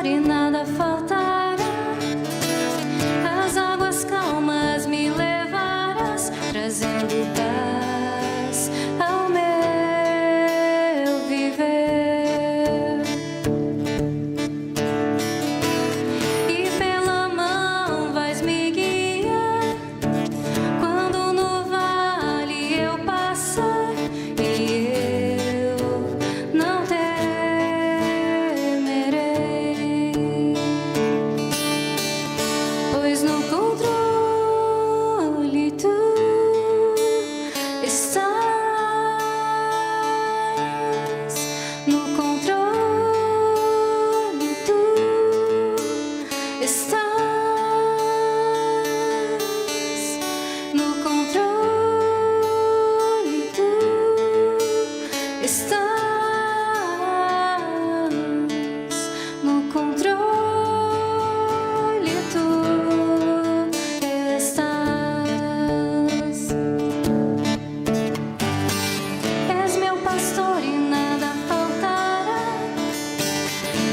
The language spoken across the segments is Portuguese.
pastor e nada faltará. As águas calmas me levarás, trazendo paz ao meu viver. E pela mão vais me guiar, quando no vale eu passar, e eu não temerei, pois no controle tu estás, no controle tu estás, no controle tu estás, no controle tu estás. És meu pastor e nada faltará.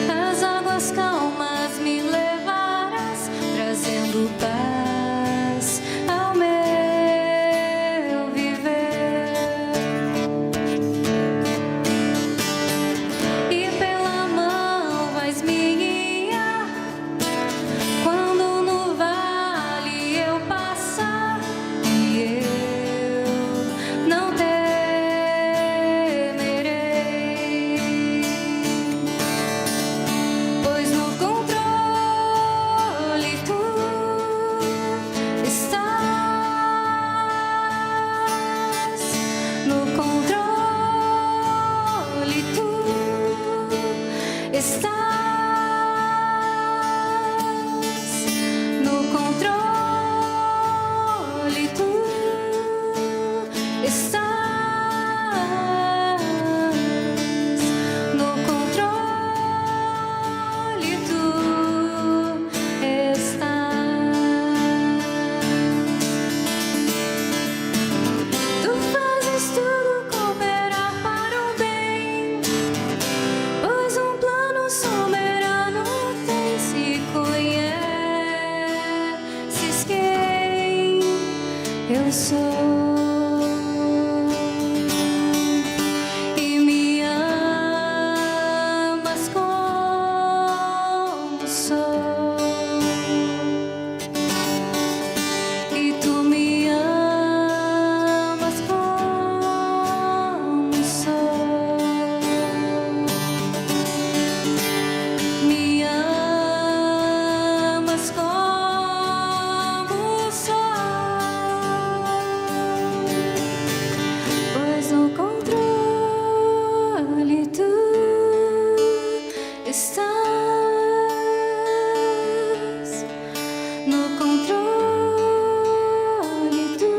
As águas calmas me levarás, trazendo paz ao meu viver. E pela mão vais me guiar, quando no vale eu passar, e eu não temerei, pois no controle tu estás, no controle tu estás, no controle tu estás, no controle tu estás. Tu fazes tudo cooperar para o bem, pois um plano soberano tens e conheces quem eu sou. E me amas como sou, e tu me amas como sou. Me amas como sou, pois no controle tu estás, no controle tu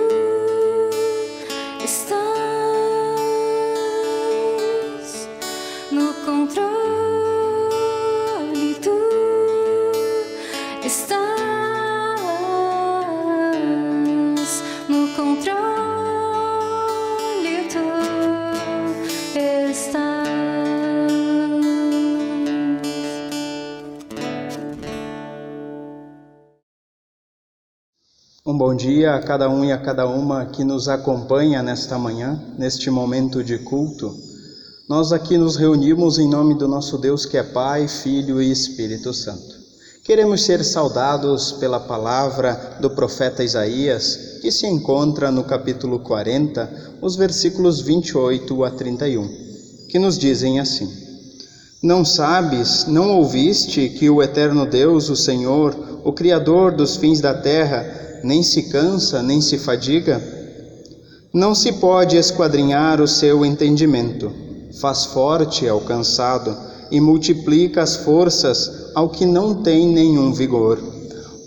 estás, no controle tu estás, no controle tu estás. Um bom dia a cada um e a cada uma que nos acompanha nesta manhã, neste momento de culto. Nós aqui nos reunimos em nome do nosso Deus que é Pai, Filho e Espírito Santo. Queremos ser saudados pela palavra do profeta Isaías, que se encontra no capítulo 40, os versículos 28 a 31, que nos dizem assim: Não sabes, não ouviste que o eterno Deus, o Senhor, o Criador dos fins da terra, nem se cansa, nem se fadiga? Não se pode esquadrinhar o seu entendimento. Faz forte ao cansado e multiplica as forças ao que não tem nenhum vigor.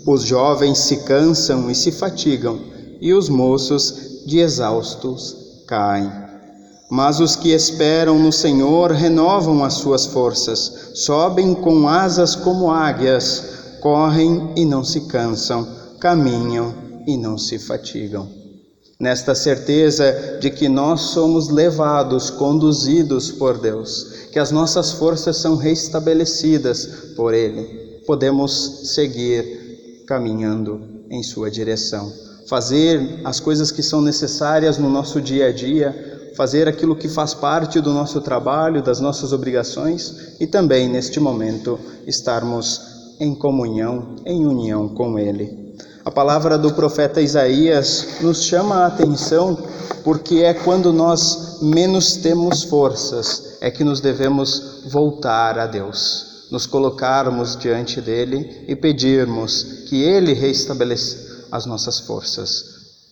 Os jovens se cansam e se fatigam, e os moços de exaustos caem. Mas os que esperam no Senhor renovam as suas forças, sobem com asas como águias, correm e não se cansam, caminham e não se fatigam. nesta certeza de que nós somos levados, conduzidos por Deus, que as nossas forças são restabelecidas por Ele, podemos seguir caminhando em sua direção, fazer as coisas que são necessárias no nosso dia a dia, fazer aquilo que faz parte do nosso trabalho, das nossas obrigações e também, neste momento, estarmos em comunhão, em união com Ele. A palavra do profeta Isaías nos chama a atenção porque é quando nós menos temos forças, é que nos devemos voltar a Deus, nos colocarmos diante dEle e pedirmos que Ele restabeleça as nossas forças,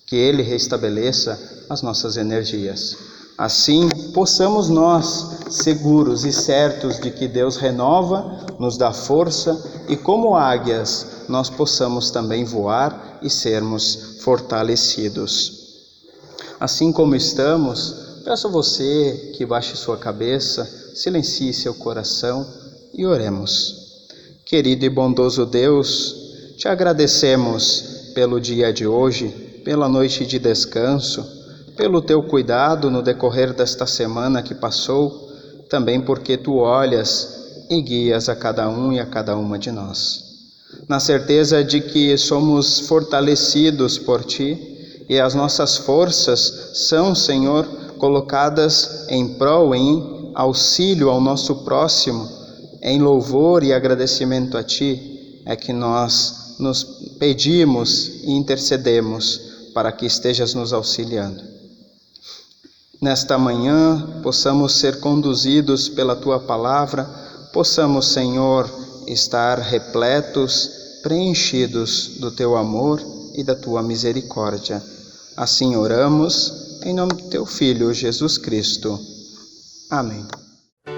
que Ele restabeleça as nossas energias. Assim, possamos nós, seguros e certos de que Deus renova, nos dá força e, como águias, nós possamos também voar e sermos fortalecidos. Assim como estamos, peço a você que baixe sua cabeça, silencie seu coração e oremos. Querido e bondoso Deus, te agradecemos pelo dia de hoje, pela noite de descanso, pelo teu cuidado no decorrer desta semana que passou, também porque tu olhas e guias a cada um e a cada uma de nós. Na certeza de que somos fortalecidos por ti e as nossas forças são, Senhor, colocadas em prol, em auxílio ao nosso próximo, em louvor e agradecimento a ti, é que nós nos pedimos e intercedemos para que estejas nos auxiliando. Nesta manhã, possamos ser conduzidos pela Tua Palavra, possamos, Senhor, estar repletos, preenchidos do Teu amor e da Tua misericórdia. Assim oramos, em nome do Teu Filho, Jesus Cristo. Amém. Eu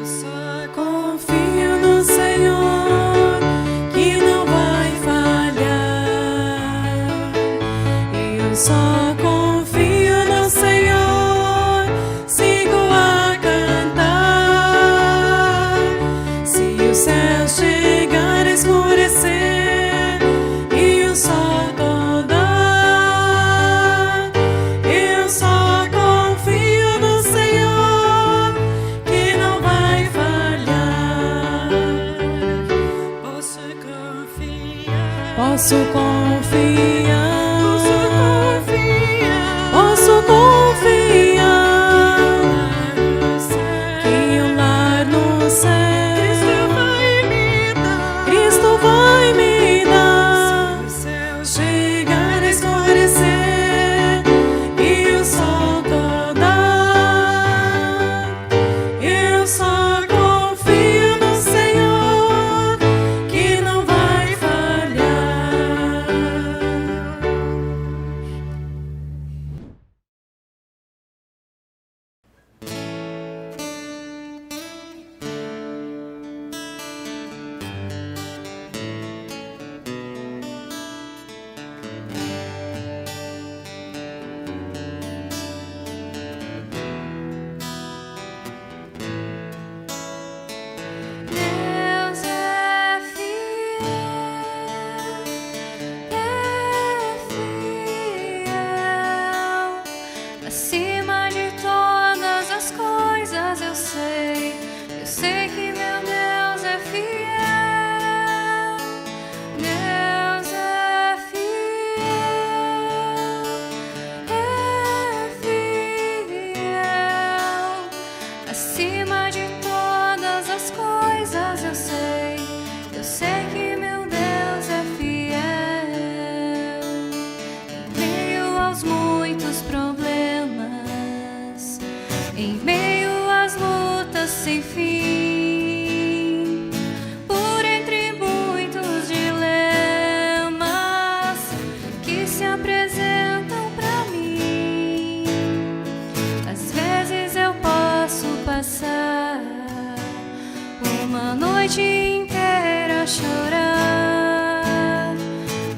só confio no Senhor, que não vai falhar. Eu só confio no Senhor, sigo a cantar. Se o céu chegar a escurecer e o sol toldar, eu só confio no Senhor, que não vai falhar. Posso confiar, posso confiar. Posso confiar que o lar no céu Cristo vai me dar. Se o céu chegar a escurecer e o sol toldar, eu só confio no Senhor, que não vai falhar. Deus é fiel, acima de todas as coisas eu sei que meu Deus é fiel. Deus é fiel, acima de todas as coisas eu sei que meu Deus é fiel. Em meio aos muitos problemas, em meio às lutas sem fim, por entre muitos dilemas que se apresentam pra mim, às vezes eu posso passar uma noite inteira a chorar,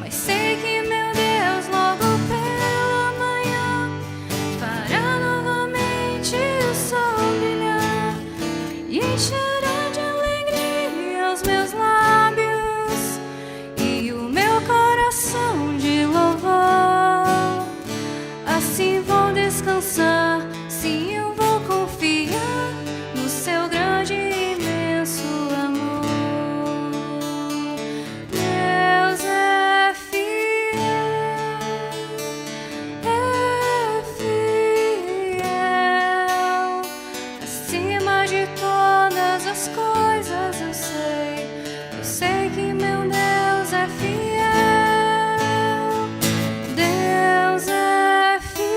mas sei que meu Deus logo pela manhã fará novamente o sol brilhar e encherá de alegria os meus lábios e o meu coração de acima de todas as coisas eu sei que meu Deus é fiel. Deus é fiel,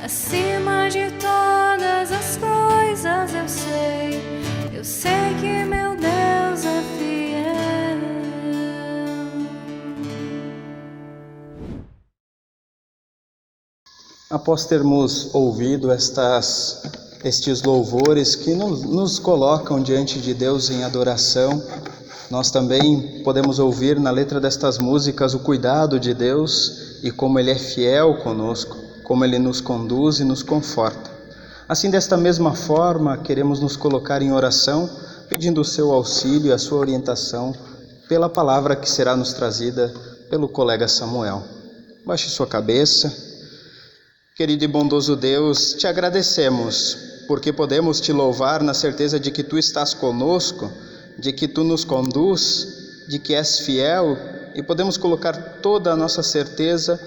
acima de todas as coisas eu sei que meu Deus é fiel. Após termos ouvido estes louvores que nos colocam diante de Deus em adoração, nós também podemos ouvir na letra destas músicas o cuidado de Deus e como Ele é fiel conosco, como Ele nos conduz e nos conforta. Assim, desta mesma forma, queremos nos colocar em oração, pedindo o seu auxílio e a sua orientação pela palavra que será nos trazida pelo colega Samuel. Baixe sua cabeça. Querido e bondoso Deus, te agradecemos, porque podemos te louvar na certeza de que Tu estás conosco, de que Tu nos conduz, de que és fiel, e podemos colocar toda a nossa certeza,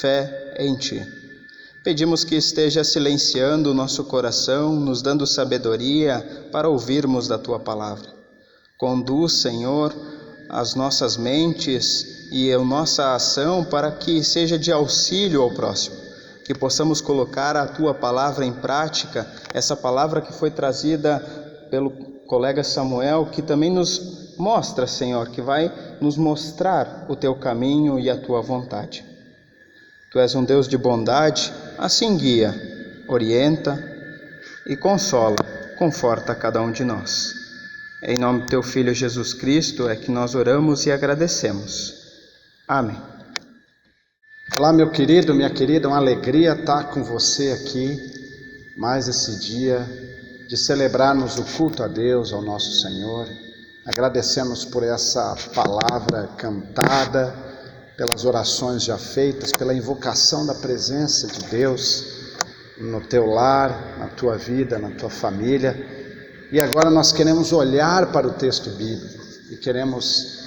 fé em Ti. Pedimos que esteja silenciando o nosso coração, nos dando sabedoria para ouvirmos da Tua palavra. Conduz, Senhor, as nossas mentes e a nossa ação para que seja de auxílio ao próximo. Que possamos colocar a Tua palavra em prática, essa palavra que foi trazida pelo colega Samuel, que também nos mostra, Senhor, que vai nos mostrar o Teu caminho e a Tua vontade. Tu és um Deus de bondade, assim guia, orienta e consola, conforta cada um de nós. Em nome do Teu Filho Jesus Cristo é que nós oramos e agradecemos. Amém. Olá, meu querido, minha querida, uma alegria estar com você aqui, mais esse dia de celebrarmos o culto a Deus, ao nosso Senhor. Agradecemos por essa palavra cantada, pelas orações já feitas, pela invocação da presença de Deus no teu lar, na tua vida, na tua família. E agora nós queremos olhar para o texto bíblico e queremos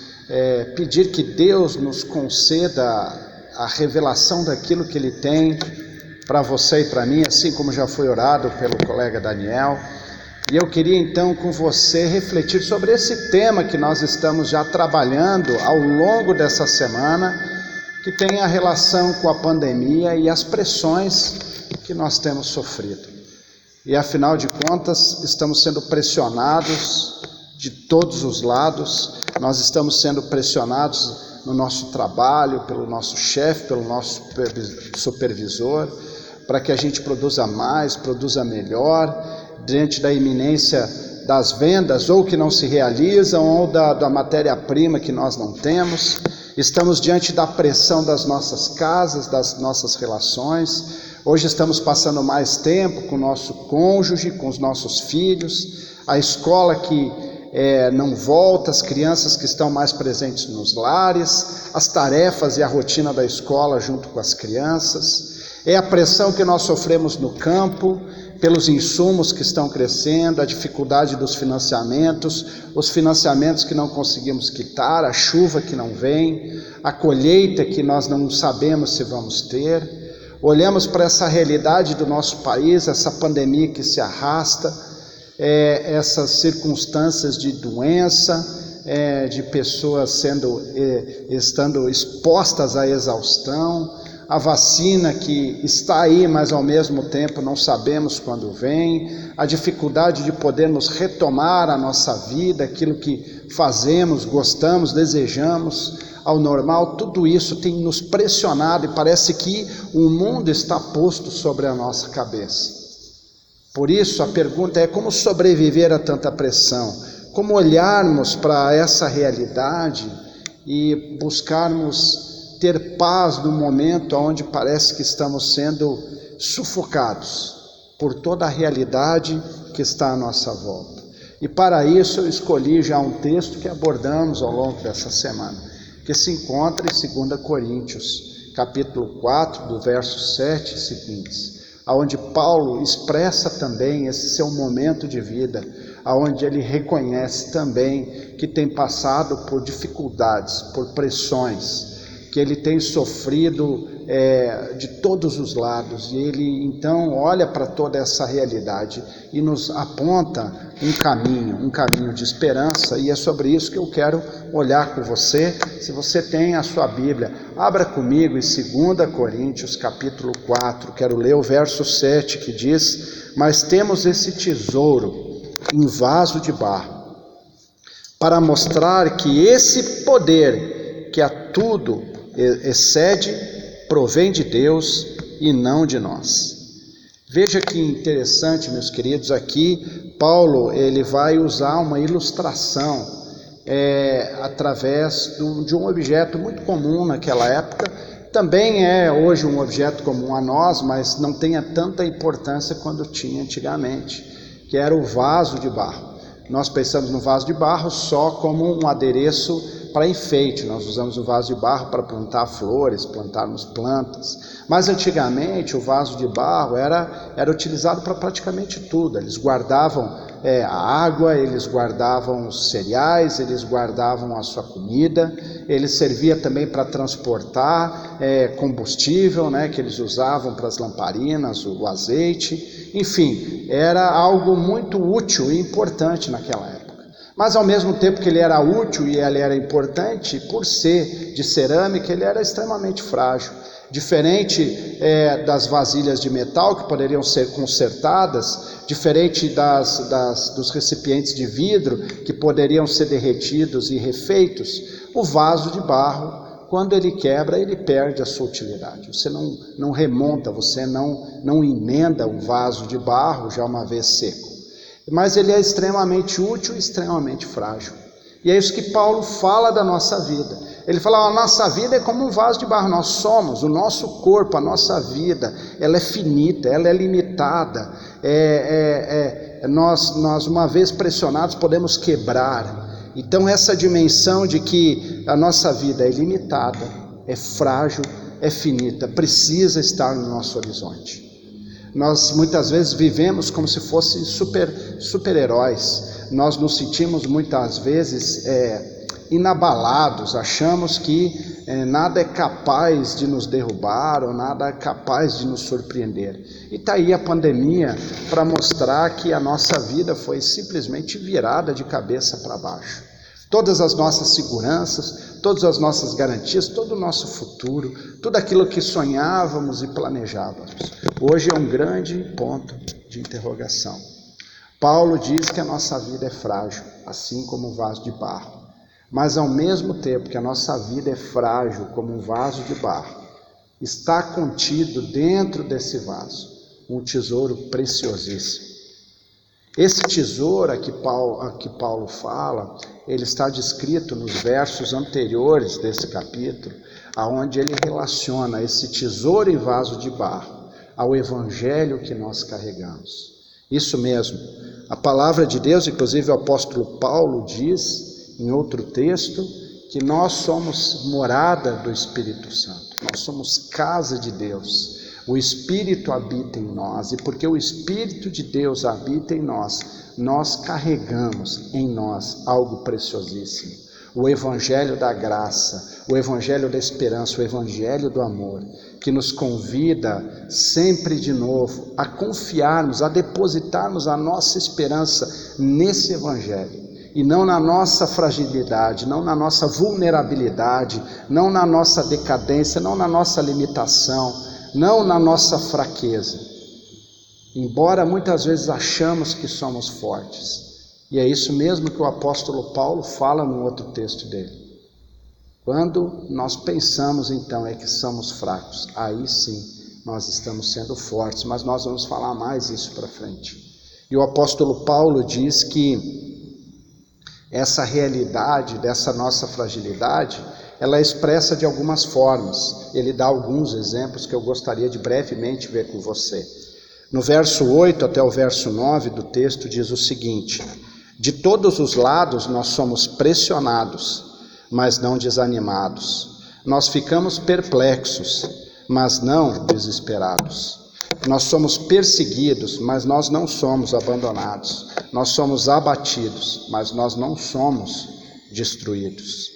pedir que Deus nos conceda a revelação daquilo que Ele tem para você e para mim, assim como já foi orado pelo colega Daniel. E eu queria então com você refletir sobre esse tema que nós estamos já trabalhando ao longo dessa semana, que tem a relação com a pandemia e as pressões que nós temos sofrido. E afinal de contas, estamos sendo pressionados de todos os lados, nós estamos sendo pressionados no nosso trabalho, pelo nosso chefe, pelo nosso supervisor, para que a gente produza mais, produza melhor, diante da iminência das vendas, ou que não se realizam, ou da matéria-prima que nós não temos. Estamos diante da pressão das nossas casas, das nossas relações. Hoje estamos passando mais tempo com o nosso cônjuge, com os nossos filhos, a escola que não volta, as crianças que estão mais presentes nos lares, as tarefas e a rotina da escola junto com as crianças. É a pressão que nós sofremos no campo, pelos insumos que estão crescendo, a dificuldade dos financiamentos, os financiamentos que não conseguimos quitar, a chuva que não vem, a colheita que nós não sabemos se vamos ter. Olhamos para essa realidade do nosso país, essa pandemia que se arrasta, essas circunstâncias de doença, de pessoas estando expostas à exaustão, a vacina que está aí, mas ao mesmo tempo não sabemos quando vem, a dificuldade de podermos retomar a nossa vida, aquilo que fazemos, gostamos, desejamos ao normal. Tudo isso tem nos pressionado e parece que o mundo está posto sobre a nossa cabeça. Por isso a pergunta é: como sobreviver a tanta pressão? Como olharmos para essa realidade e buscarmos ter paz no momento onde parece que estamos sendo sufocados por toda a realidade que está à nossa volta. E para isso eu escolhi já um texto que abordamos ao longo dessa semana, que se encontra em 2 Coríntios, capítulo 4, do verso 7 e seguintes, onde Paulo expressa também esse seu momento de vida, onde ele reconhece também que tem passado por dificuldades, por pressões, que ele tem sofrido de todos os lados, e ele então olha para toda essa realidade e nos aponta um caminho de esperança, e é sobre isso que eu quero olhar com você. Se você tem a sua Bíblia, abra comigo em 2 Coríntios capítulo 4, quero ler o verso 7 que diz: mas temos esse tesouro em vaso de barro, para mostrar que esse poder que a tudo excede, provém de Deus e não de nós. Veja que interessante, meus queridos, aqui Paulo ele vai usar uma ilustração através de um objeto muito comum naquela época. Também é hoje um objeto comum a nós, mas não tem tanta importância quanto tinha antigamente, que era o vaso de barro. Nós pensamos no vaso de barro só como um adereço para enfeite. Nós usamos o vaso de barro para plantar flores, plantarmos plantas. Mas antigamente o vaso de barro era utilizado para praticamente tudo. Eles guardavam a água, eles guardavam os cereais, eles guardavam a sua comida, ele servia também para transportar combustível, né, que eles usavam para as lamparinas, o azeite. Enfim, era algo muito útil e importante naquela época. Mas ao mesmo tempo que ele era útil e ele era importante, por ser de cerâmica, ele era extremamente frágil. Diferente das vasilhas de metal, que poderiam ser consertadas, diferente dos recipientes de vidro, que poderiam ser derretidos e refeitos, o vaso de barro, quando ele quebra, ele perde a sua utilidade. Você não remonta, você não emenda o vaso de barro já uma vez seco. Mas ele é extremamente útil e extremamente frágil. E é isso que Paulo fala da nossa vida. Ele fala: a nossa vida é como um vaso de barro. Nós somos, o nosso corpo, a nossa vida, ela é finita, ela é limitada. Nós, uma vez pressionados, podemos quebrar. Então essa dimensão de que a nossa vida é limitada, é frágil, é finita, precisa estar no nosso horizonte. Nós muitas vezes vivemos como se fossem super-heróis. Nós nos sentimos muitas vezes inabalados, achamos que nada é capaz de nos derrubar ou nada é capaz de nos surpreender. E está aí a pandemia para mostrar que a nossa vida foi simplesmente virada de cabeça para baixo. Todas as nossas seguranças, todas as nossas garantias, todo o nosso futuro, tudo aquilo que sonhávamos e planejávamos, hoje é um grande ponto de interrogação. Paulo diz que a nossa vida é frágil, assim como um vaso de barro. Mas ao mesmo tempo que a nossa vida é frágil como um vaso de barro, está contido dentro desse vaso um tesouro preciosíssimo. Esse tesouro a que Paulo fala, ele está descrito nos versos anteriores desse capítulo, aonde ele relaciona esse tesouro em vaso de barro ao evangelho que nós carregamos. Isso mesmo, a palavra de Deus, inclusive o apóstolo Paulo diz em outro texto, que nós somos morada do Espírito Santo, nós somos casa de Deus. O Espírito habita em nós, e porque o Espírito de Deus habita em nós, nós carregamos em nós algo preciosíssimo. O Evangelho da graça, o Evangelho da esperança, o Evangelho do amor, que nos convida sempre de novo a confiarmos, a depositarmos a nossa esperança nesse Evangelho. E não na nossa fragilidade, não na nossa vulnerabilidade, não na nossa decadência, não na nossa limitação, não na nossa fraqueza, embora muitas vezes achamos que somos fortes. E é isso mesmo que o apóstolo Paulo fala no outro texto dele. Quando nós pensamos então que somos fracos, aí sim nós estamos sendo fortes, mas nós vamos falar mais isso para frente. E o apóstolo Paulo diz que essa realidade dessa nossa fragilidade, ela é expressa de algumas formas. Ele dá alguns exemplos que eu gostaria de brevemente ver com você. No verso 8 até o verso 9 do texto diz o seguinte: de todos os lados nós somos pressionados, mas não desanimados. Nós ficamos perplexos, mas não desesperados. Nós somos perseguidos, mas nós não somos abandonados. Nós somos abatidos, mas nós não somos destruídos.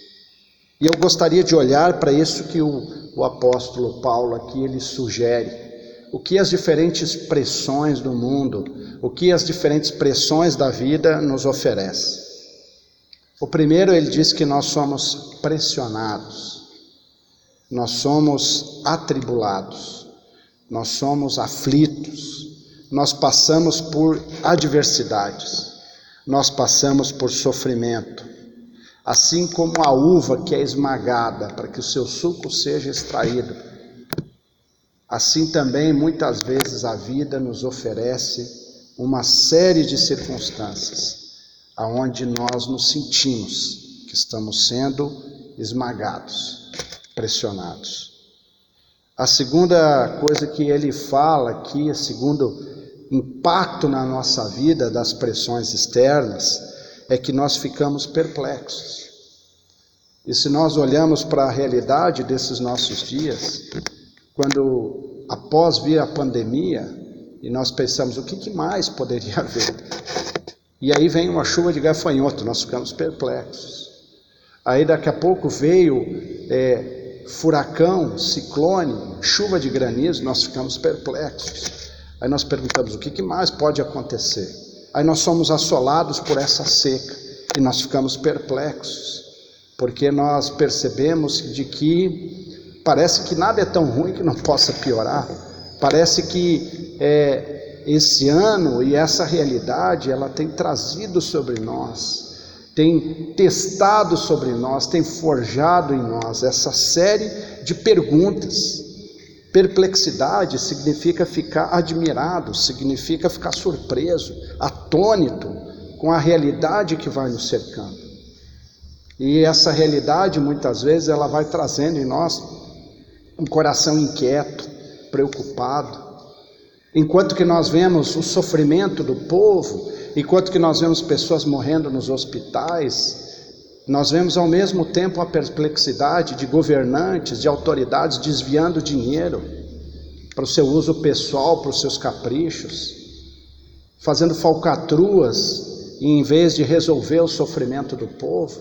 E eu gostaria de olhar para isso que o apóstolo Paulo aqui ele sugere. O que as diferentes pressões do mundo, o que as diferentes pressões da vida nos oferecem. O primeiro, ele diz que nós somos pressionados, nós somos atribulados, nós somos aflitos, nós passamos por adversidades, nós passamos por sofrimento. Assim como a uva que é esmagada para que o seu suco seja extraído, assim também muitas vezes a vida nos oferece uma série de circunstâncias aonde nós nos sentimos que estamos sendo esmagados, pressionados. A segunda coisa que ele fala aqui, o segundo impacto na nossa vida das pressões externas, é que nós ficamos perplexos. E se nós olhamos para a realidade desses nossos dias, quando após vir a pandemia, e nós pensamos, o que mais poderia haver? E aí vem uma chuva de gafanhoto, nós ficamos perplexos. Aí daqui a pouco veio furacão, ciclone, chuva de granizo, nós ficamos perplexos. Aí nós perguntamos, o que mais pode acontecer? Aí nós somos assolados por essa seca e nós ficamos perplexos, porque nós percebemos de que parece que nada é tão ruim que não possa piorar. Parece que esse ano e essa realidade, ela tem trazido sobre nós, tem testado sobre nós, tem forjado em nós essa série de perguntas. Perplexidade significa ficar admirado, significa ficar surpreso, atônito com a realidade que vai nos cercando. E essa realidade, muitas vezes, ela vai trazendo em nós um coração inquieto, preocupado. Enquanto que nós vemos o sofrimento do povo, enquanto que nós vemos pessoas morrendo nos hospitais, nós vemos ao mesmo tempo a perplexidade de governantes, de autoridades desviando dinheiro para o seu uso pessoal, para os seus caprichos, fazendo falcatruas em vez de resolver o sofrimento do povo.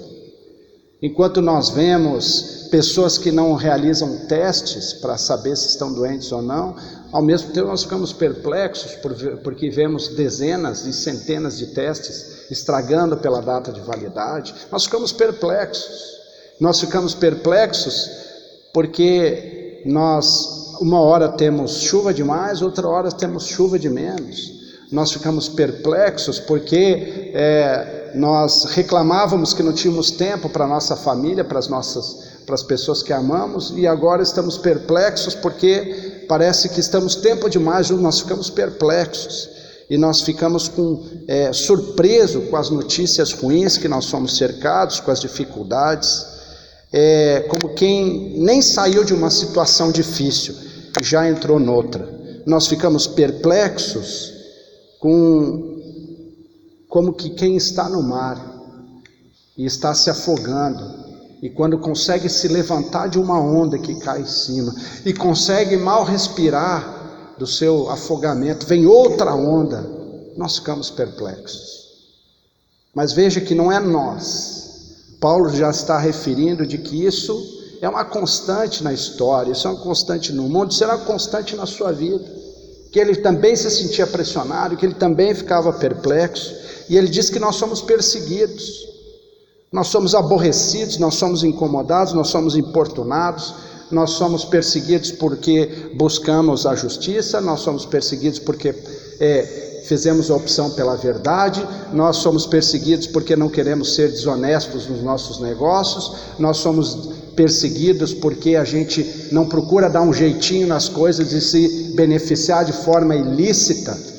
Enquanto nós vemos pessoas que não realizam testes para saber se estão doentes ou não, ao mesmo tempo nós ficamos perplexos porque vemos dezenas e centenas de testes estragando pela data de validade. Nós ficamos perplexos porque nós uma hora temos chuva demais, outra hora temos chuva de menos. Nós ficamos perplexos porque nós reclamávamos que não tínhamos tempo para a nossa família, para as pessoas que amamos, e agora estamos perplexos porque parece que estamos tempo demais, nós ficamos perplexos. E nós ficamos surpresos com as notícias ruins que nós somos cercados, com as dificuldades, como quem nem saiu de uma situação difícil e já entrou noutra. Nós ficamos perplexos como que quem está no mar e está se afogando, e quando consegue se levantar de uma onda que cai em cima, e consegue mal respirar do seu afogamento, vem outra onda, nós ficamos perplexos. Mas veja que não é nós. Paulo já está referindo de que isso é uma constante na história, isso é uma constante no mundo, será uma constante na sua vida, que ele também se sentia pressionado, que ele também ficava perplexo, e ele diz que nós somos perseguidos, nós somos aborrecidos, nós somos incomodados, nós somos importunados, nós somos perseguidos porque buscamos a justiça, nós somos perseguidos porque fizemos a opção pela verdade, nós somos perseguidos porque não queremos ser desonestos nos nossos negócios, nós somos perseguidos porque a gente não procura dar um jeitinho nas coisas e se beneficiar de forma ilícita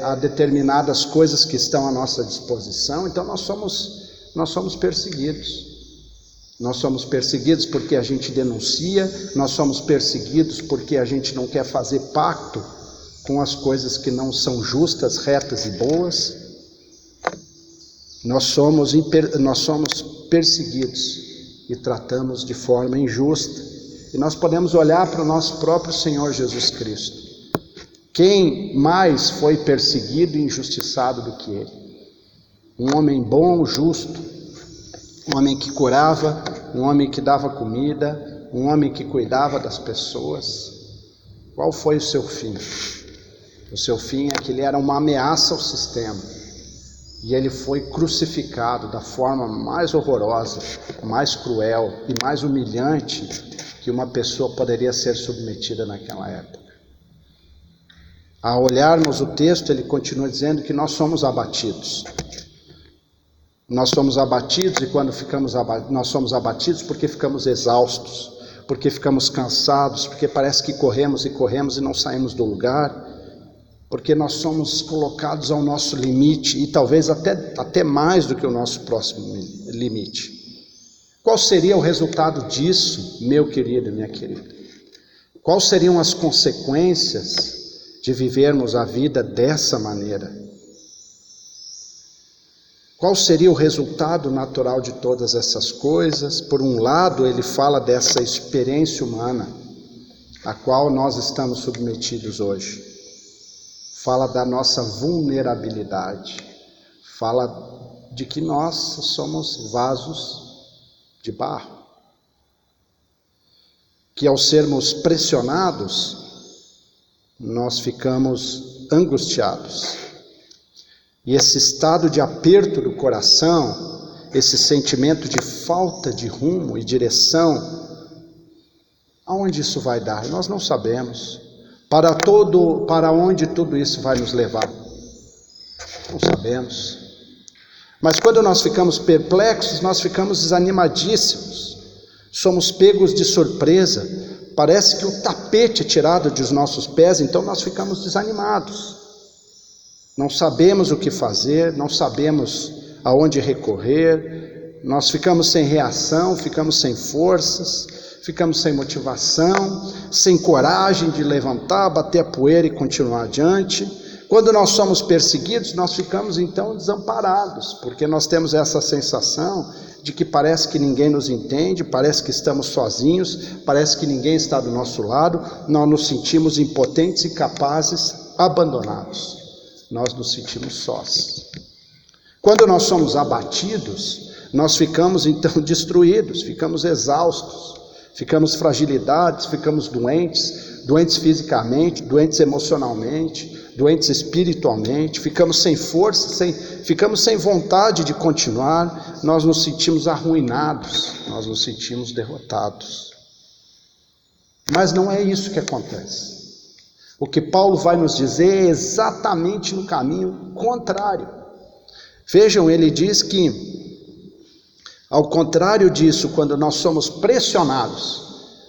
a determinadas coisas que estão à nossa disposição. Então nós somos perseguidos. Nós somos perseguidos porque a gente denuncia, nós somos perseguidos porque a gente não quer fazer pacto com as coisas que não são justas, retas e boas. Nós somos perseguidos e tratamos de forma injusta. E nós podemos olhar para o nosso próprio Senhor Jesus Cristo. Quem mais foi perseguido e injustiçado do que Ele? Um homem bom, justo, um homem que curava um homem que dava comida, um homem que cuidava das pessoas. Qual foi o seu fim? O seu fim é que ele era uma ameaça ao sistema. E ele foi crucificado da forma mais horrorosa, mais cruel e mais humilhante que uma pessoa poderia ser submetida naquela época. Ao olharmos o texto, ele continua dizendo que nós somos abatidos. Nós somos abatidos, e quando ficamos abatidos, nós somos abatidos porque ficamos exaustos, porque ficamos cansados, porque parece que corremos e corremos e não saímos do lugar, porque nós somos colocados ao nosso limite, e talvez até mais do que o nosso próximo limite. Qual seria o resultado disso, meu querido e minha querida? Quais seriam as consequências de vivermos a vida dessa maneira? Qual seria o resultado natural de todas essas coisas? Por um lado, ele fala dessa experiência humana, a qual nós estamos submetidos hoje. Fala da nossa vulnerabilidade. Fala de que nós somos vasos de barro. Que ao sermos pressionados, nós ficamos angustiados. E esse estado de aperto do coração, esse sentimento de falta de rumo e direção, aonde isso vai dar? Nós não sabemos. Para onde tudo isso vai nos levar? Não sabemos. Mas quando nós ficamos perplexos, nós ficamos desanimadíssimos. Somos pegos de surpresa. Parece que o tapete é tirado dos nossos pés, então nós ficamos desanimados. Não sabemos o que fazer, não sabemos aonde recorrer, nós ficamos sem reação, ficamos sem forças, ficamos sem motivação, sem coragem de levantar, bater a poeira e continuar adiante. Quando nós somos perseguidos, nós ficamos então desamparados, porque nós temos essa sensação de que parece que ninguém nos entende, parece que estamos sozinhos, parece que ninguém está do nosso lado, nós nos sentimos impotentes, incapazes, abandonados. Nós nos sentimos sós. Quando nós somos abatidos, nós ficamos então destruídos, ficamos exaustos, ficamos fragilidades, ficamos doentes fisicamente, doentes emocionalmente, doentes espiritualmente, ficamos sem força, ficamos sem vontade de continuar, nós nos sentimos arruinados, nós nos sentimos derrotados. Mas não é isso que acontece. O que Paulo vai nos dizer é exatamente no caminho contrário. Vejam, ele diz que, ao contrário disso, quando nós somos pressionados,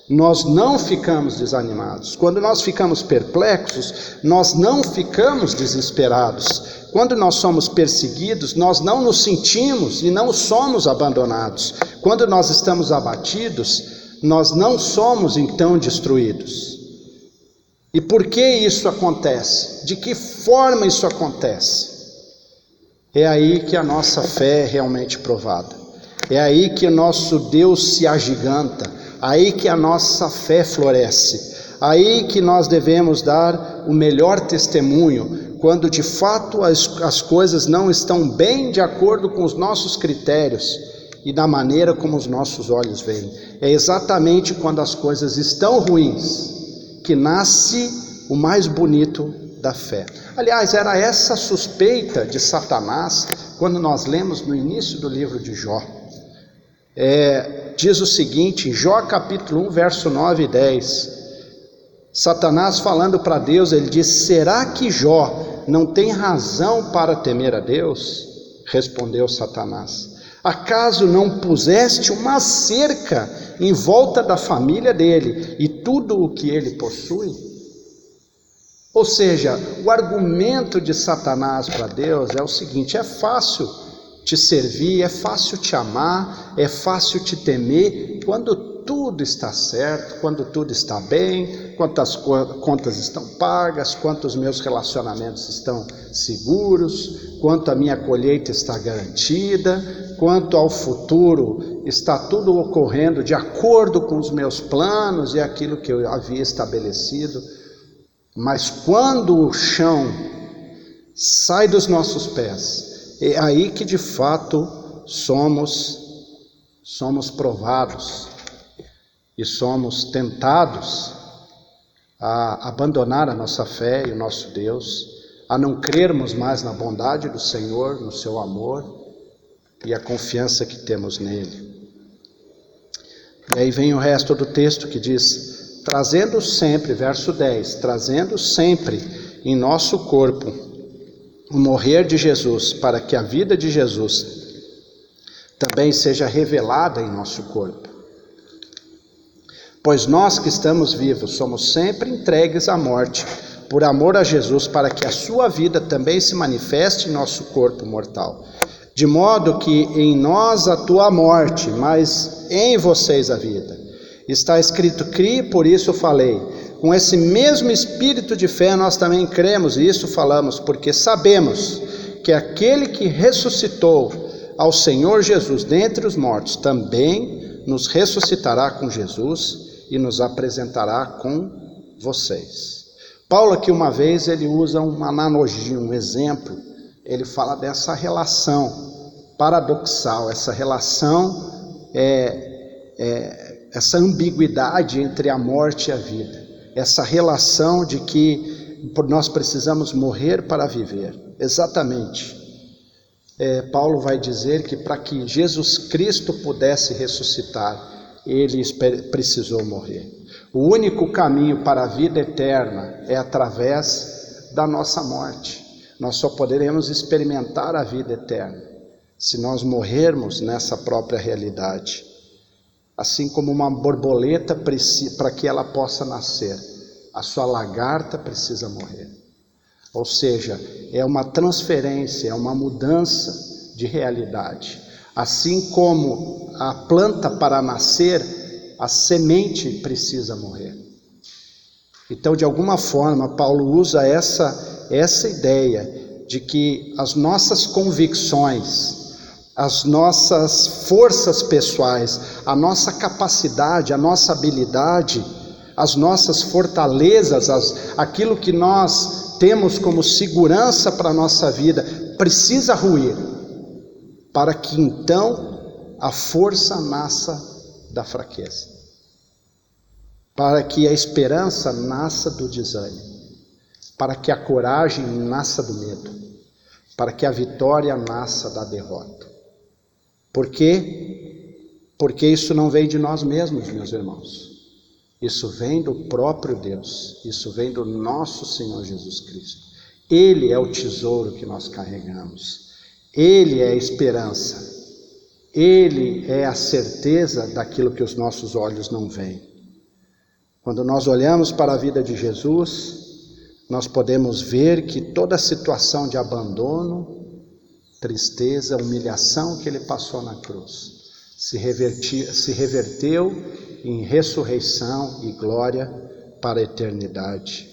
nós não ficamos desanimados. Quando nós ficamos perplexos, nós não ficamos desesperados. Quando nós somos perseguidos, nós não nos sentimos e não somos abandonados. Quando nós estamos abatidos, nós não somos então destruídos. E por que isso acontece? De que forma isso acontece? É aí que a nossa fé é realmente provada. É aí que o nosso Deus se agiganta. Aí que a nossa fé floresce. Aí que nós devemos dar o melhor testemunho, quando de fato as coisas não estão bem de acordo com os nossos critérios e da maneira como os nossos olhos veem. É exatamente quando as coisas estão ruins que nasce o mais bonito da fé. Aliás, era essa suspeita de Satanás quando nós lemos no início do livro de Jó. Diz o seguinte, em Jó capítulo 1, verso 9 e 10, Satanás falando para Deus, ele diz: será que Jó não tem razão para temer a Deus? Respondeu Satanás: acaso não puseste uma cerca em volta da família dele e tudo o que ele possui? Ou seja, o argumento de Satanás para Deus é o seguinte: é fácil te servir, é fácil te amar, é fácil te temer quando tudo está certo, quando tudo está bem, quantas contas estão pagas, quantos meus relacionamentos estão seguros, quanto a minha colheita está garantida, quanto ao futuro está tudo ocorrendo de acordo com os meus planos e aquilo que eu havia estabelecido. Mas quando o chão sai dos nossos pés, é aí que de fato somos somos provados e somos tentados a abandonar a nossa fé e o nosso Deus, a não crermos mais na bondade do Senhor, no seu amor e a confiança que temos nele. E aí vem o resto do texto que diz: trazendo sempre, verso 10, trazendo sempre em nosso corpo o morrer de Jesus, para que a vida de Jesus também seja revelada em nosso corpo. Pois nós que estamos vivos somos sempre entregues à morte, por amor a Jesus, para que a sua vida também se manifeste em nosso corpo mortal. De modo que em nós atua a morte, mas em vocês a vida. Está escrito: crie, por isso falei. Com esse mesmo espírito de fé nós também cremos, e isso falamos, porque sabemos que aquele que ressuscitou ao Senhor Jesus dentre os mortos também nos ressuscitará com Jesus e nos apresentará com vocês. Paulo aqui uma vez ele usa uma analogia, um exemplo. Ele fala dessa relação paradoxal, essa relação, essa ambiguidade entre a morte e a vida. Essa relação de que nós precisamos morrer para viver. Exatamente. Paulo vai dizer que para que Jesus Cristo pudesse ressuscitar, ele precisou morrer. O único caminho para a vida eterna é através da nossa morte. Nós só poderemos experimentar a vida eterna se nós morrermos nessa própria realidade. Assim como uma borboleta, para que ela possa nascer, a sua lagarta precisa morrer. Ou seja, é uma transferência, é uma mudança de realidade. Assim como a planta para nascer, a semente precisa morrer. Então, de alguma forma, Paulo usa essa ideia de que as nossas convicções, as nossas forças pessoais, a nossa capacidade, a nossa habilidade, as nossas fortalezas, aquilo que nós temos como segurança para a nossa vida, precisa ruir, para que então a força nasça da fraqueza, para que a esperança nasça do desânimo, para que a coragem nasça do medo, para que a vitória nasça da derrota. Por quê? Porque isso não vem de nós mesmos, meus irmãos. Isso vem do próprio Deus, isso vem do nosso Senhor Jesus Cristo. Ele é o tesouro que nós carregamos, Ele é a esperança, Ele é a certeza daquilo que os nossos olhos não veem. Quando nós olhamos para a vida de Jesus, nós podemos ver que toda a situação de abandono, tristeza, humilhação que Ele passou na cruz, se reverteu em ressurreição e glória para a eternidade.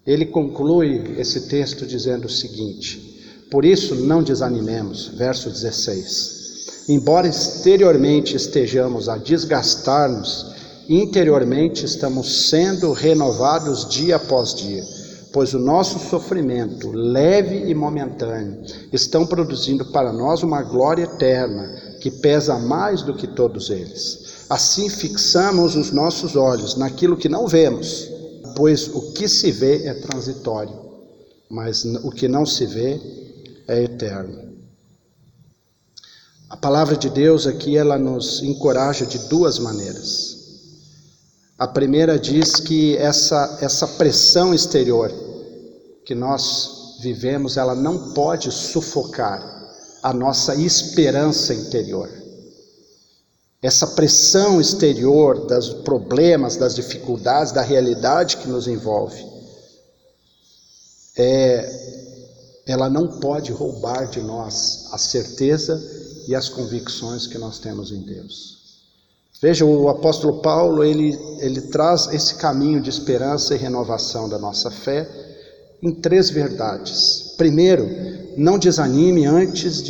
Ele conclui esse texto dizendo o seguinte: por isso não desanimemos, verso 16. Embora exteriormente estejamos a desgastar-nos, interiormente estamos sendo renovados dia após dia, pois o nosso sofrimento, leve e momentâneo, estão produzindo para nós uma glória eterna, que pesa mais do que todos eles. Assim fixamos os nossos olhos naquilo que não vemos, pois o que se vê é transitório, mas o que não se vê é eterno. A palavra de Deus aqui, ela nos encoraja de duas maneiras. A primeira diz que essa pressão exterior que nós vivemos, ela não pode sufocar a nossa esperança interior. Essa pressão exterior dos problemas, das dificuldades, da realidade que nos envolve, ela não pode roubar de nós a certeza e as convicções que nós temos em Deus. Veja, o apóstolo Paulo, ele traz esse caminho de esperança e renovação da nossa fé em três verdades. Primeiro, não desanime antes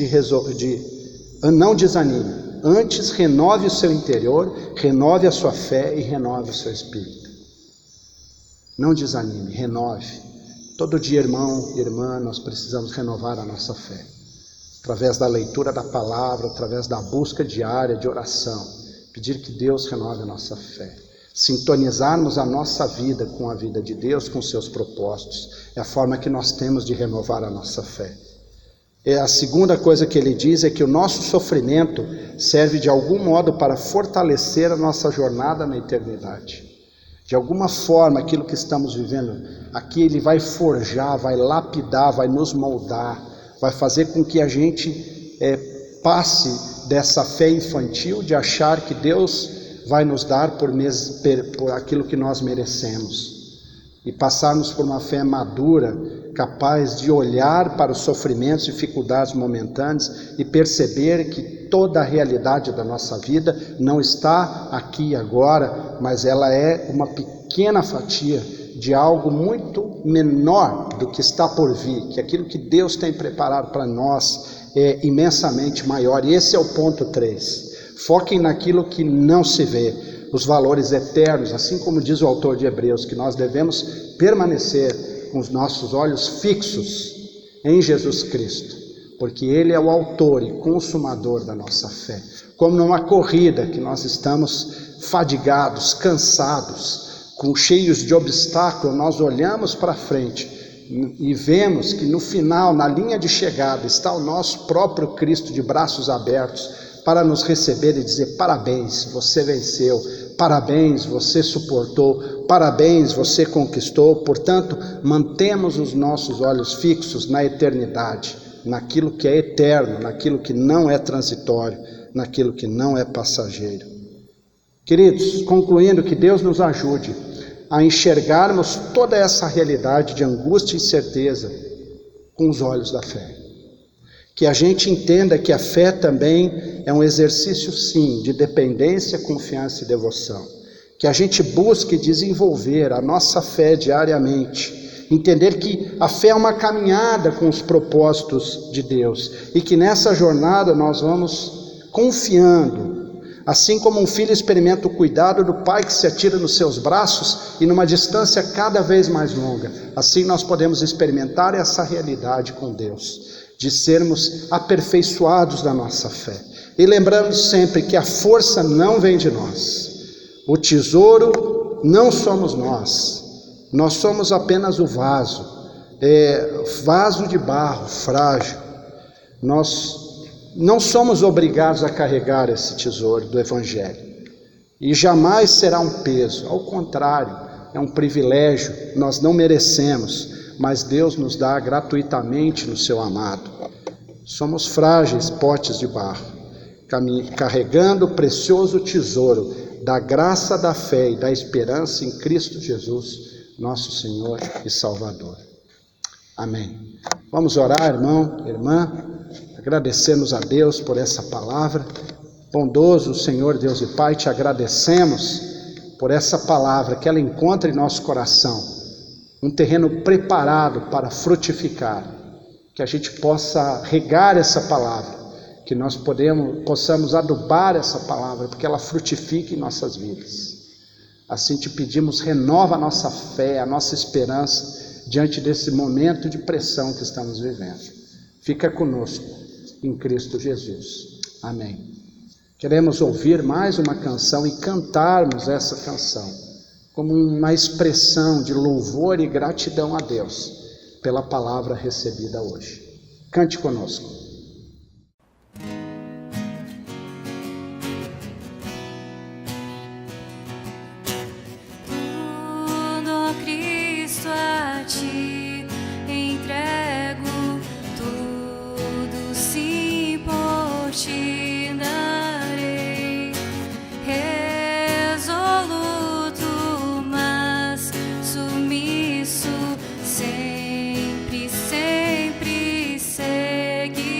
antes renove o seu interior, renove a sua fé e renove o seu espírito. Não desanime, renove. Todo dia, irmão e irmã, nós precisamos renovar a nossa fé. através da leitura da palavra, através da busca diária de oração, pedir que Deus renove a nossa fé. Sintonizarmos a nossa vida com a vida de Deus, com seus propósitos. É a forma que nós temos de renovar a nossa fé. A segunda coisa que ele diz é que o nosso sofrimento serve de algum modo para fortalecer a nossa jornada na eternidade. De alguma forma, aquilo que estamos vivendo aqui, ele vai forjar, vai lapidar, vai nos moldar, vai fazer com que a gente passe dessa fé infantil de achar que Deus vai nos dar por aquilo que nós merecemos, e passarmos por uma fé madura, capaz de olhar para os sofrimentos e dificuldades momentâneas e perceber que toda a realidade da nossa vida não está aqui e agora, mas ela é uma pequena fatia de algo muito menor do que está por vir, que aquilo que Deus tem preparado para nós é imensamente maior. E esse é o ponto 3. Foquem naquilo que não se vê, os valores eternos, assim como diz o autor de Hebreus, que nós devemos permanecer com os nossos olhos fixos em Jesus Cristo, porque Ele é o autor e consumador da nossa fé. Como numa corrida que nós estamos fadigados, cansados, cheios de obstáculos, nós olhamos para frente e vemos que no final, na linha de chegada, está o nosso próprio Cristo de braços abertos para nos receber e dizer: parabéns, você venceu, parabéns, você suportou, parabéns, você conquistou. Portanto, mantemos os nossos olhos fixos na eternidade, naquilo que é eterno, naquilo que não é transitório, naquilo que não é passageiro. Queridos, concluindo, que Deus nos ajude a enxergarmos toda essa realidade de angústia e incerteza com os olhos da fé. Que a gente entenda que a fé também é um exercício, sim, de dependência, confiança e devoção. Que a gente busque desenvolver a nossa fé diariamente. Entender que a fé é uma caminhada com os propósitos de Deus. E que nessa jornada nós vamos confiando. Assim como um filho experimenta o cuidado do pai que se atira nos seus braços e numa distância cada vez mais longa. Assim nós podemos experimentar essa realidade com Deus, de sermos aperfeiçoados da nossa fé. E lembrando sempre que a força não vem de nós. O tesouro não somos nós. Nós somos apenas o vaso. Vaso de barro, frágil. Nós não somos obrigados a carregar esse tesouro do Evangelho. E jamais será um peso. Ao contrário, é um privilégio. Nós não merecemos, mas Deus nos dá gratuitamente no seu amado. Somos frágeis potes de barro, carregando o precioso tesouro da graça, da fé e da esperança em Cristo Jesus, nosso Senhor e Salvador. Amém. Vamos orar, irmão, irmã, agradecemos a Deus por essa palavra. Bondoso Senhor, Deus e Pai, te agradecemos por essa palavra, que ela encontre em nosso coração um terreno preparado para frutificar, que a gente possa regar essa palavra, que nós possamos adubar essa palavra, porque ela frutifique em nossas vidas. Assim te pedimos, renova a nossa fé, a nossa esperança, diante desse momento de pressão que estamos vivendo. Fica conosco, em Cristo Jesus. Amém. Queremos ouvir mais uma canção e cantarmos essa canção, como uma expressão de louvor e gratidão a Deus pela palavra recebida hoje. Cante conosco. Tudo, ó Cristo, a ti entrego, tudo sim por ti darei, resoluto, mas submisso, sempre, sempre seguirei.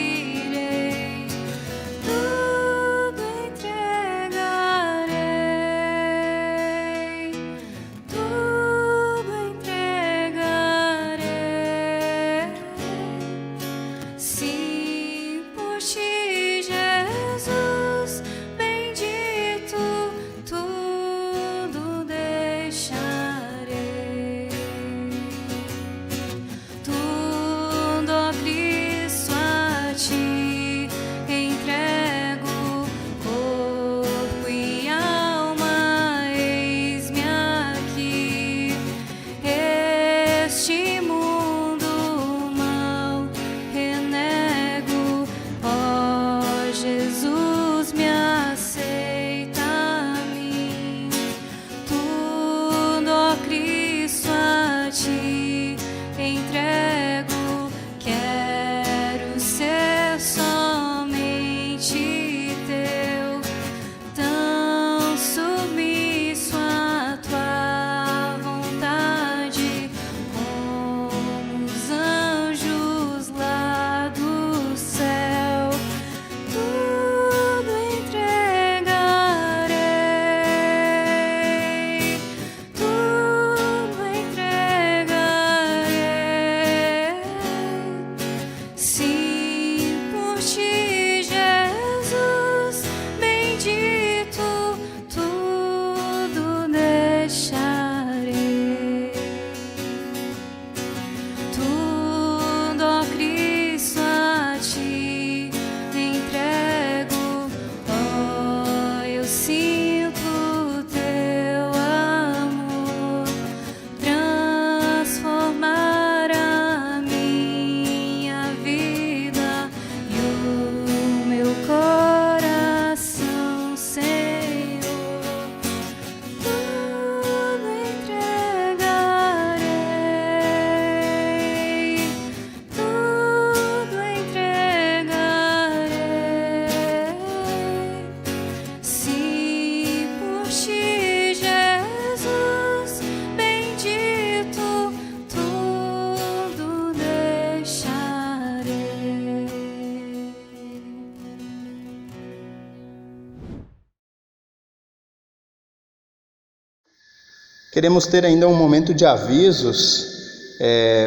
Queremos ter ainda um momento de avisos.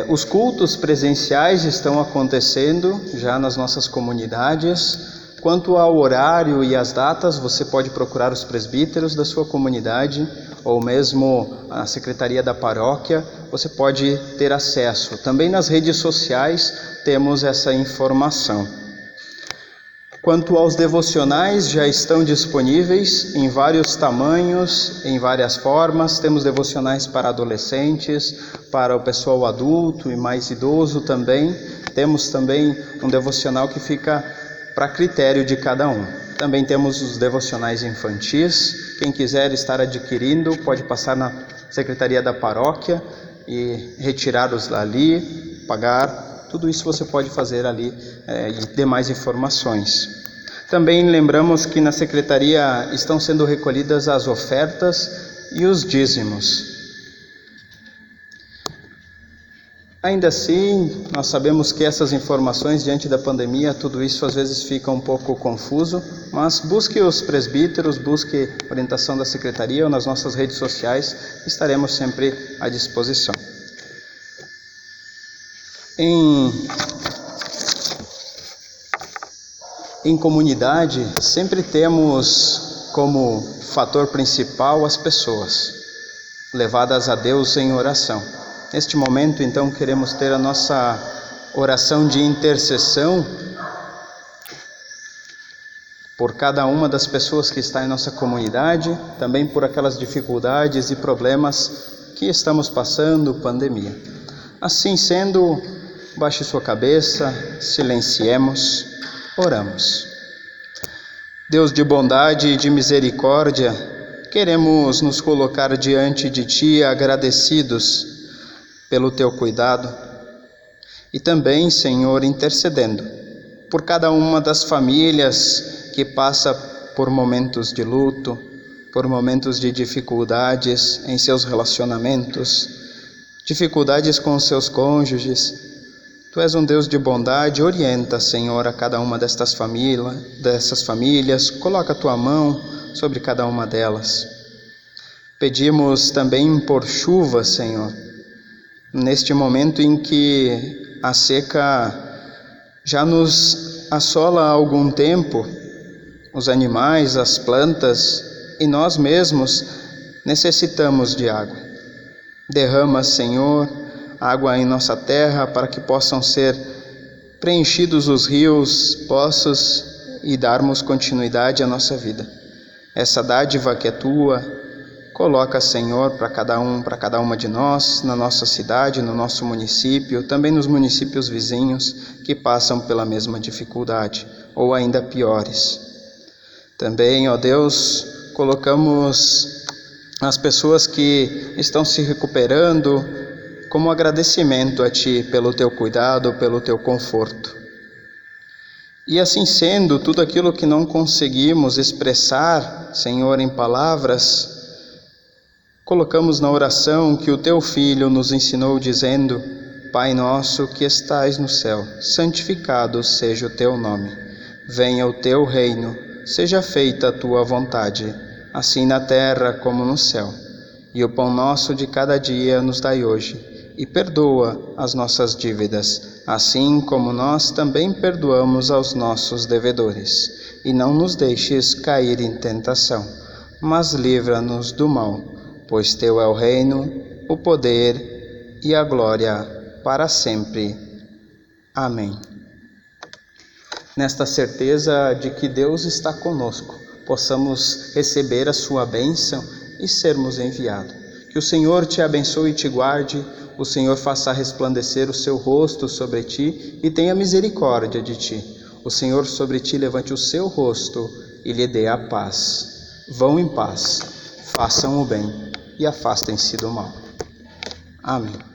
Os cultos presenciais estão acontecendo já nas nossas comunidades. Quanto ao horário e as datas, você pode procurar os presbíteros da sua comunidade ou mesmo a secretaria da paróquia, você pode ter acesso. Também nas redes sociais temos essa informação. Quanto aos devocionais, já estão disponíveis em vários tamanhos, em várias formas. Temos devocionais para adolescentes, para o pessoal adulto e mais idoso também. Temos também um devocional que fica para critério de cada um. Também temos os devocionais infantis. Quem quiser estar adquirindo pode passar na secretaria da paróquia e retirá-los ali, pagar. Tudo isso você pode fazer ali e demais informações. Também lembramos que na secretaria estão sendo recolhidas as ofertas e os dízimos. Ainda assim, nós sabemos que essas informações diante da pandemia, tudo isso às vezes fica um pouco confuso, mas busque os presbíteros, busque orientação da secretaria ou nas nossas redes sociais, estaremos sempre à disposição. Em comunidade, sempre temos como fator principal as pessoas, levadas a Deus em oração. Neste momento, então, queremos ter a nossa oração de intercessão por cada uma das pessoas que está em nossa comunidade, também por aquelas dificuldades e problemas que estamos passando, pandemia. Assim sendo, baixe sua cabeça, silenciemos, oramos. Deus de bondade e de misericórdia, queremos nos colocar diante de Ti agradecidos pelo Teu cuidado e também, Senhor, intercedendo por cada uma das famílias que passa por momentos de luto, por momentos de dificuldades em seus relacionamentos, dificuldades com os seus cônjuges. Tu és um Deus de bondade, orienta, Senhor, a cada uma dessas famílias, coloca a Tua mão sobre cada uma delas. Pedimos também por chuva, Senhor, neste momento em que a seca já nos assola há algum tempo, os animais, as plantas e nós mesmos necessitamos de água. Derrama, Senhor, água em nossa terra para que possam ser preenchidos os rios, poços e darmos continuidade à nossa vida. Essa dádiva que é Tua, coloca, Senhor, para cada uma de nós, na nossa cidade, no nosso município, também nos municípios vizinhos que passam pela mesma dificuldade, ou ainda piores. Também, ó Deus, colocamos as pessoas que estão se recuperando como agradecimento a Ti pelo Teu cuidado, pelo Teu conforto. E assim sendo, tudo aquilo que não conseguimos expressar, Senhor, em palavras, colocamos na oração que o Teu Filho nos ensinou dizendo: Pai nosso que estais no céu, santificado seja o Teu nome. Venha o Teu reino, seja feita a Tua vontade, assim na terra como no céu. E o pão nosso de cada dia nos dai hoje, e perdoa as nossas dívidas, assim como nós também perdoamos aos nossos devedores. E não nos deixes cair em tentação, mas livra-nos do mal, pois Teu é o reino, o poder e a glória para sempre. Amém. Nesta certeza de que Deus está conosco, possamos receber a Sua bênção e sermos enviados. Que o Senhor te abençoe e te guarde, o Senhor faça resplandecer o seu rosto sobre ti e tenha misericórdia de ti. O Senhor sobre ti levante o seu rosto e lhe dê a paz. Vão em paz, façam o bem e afastem-se do mal. Amém.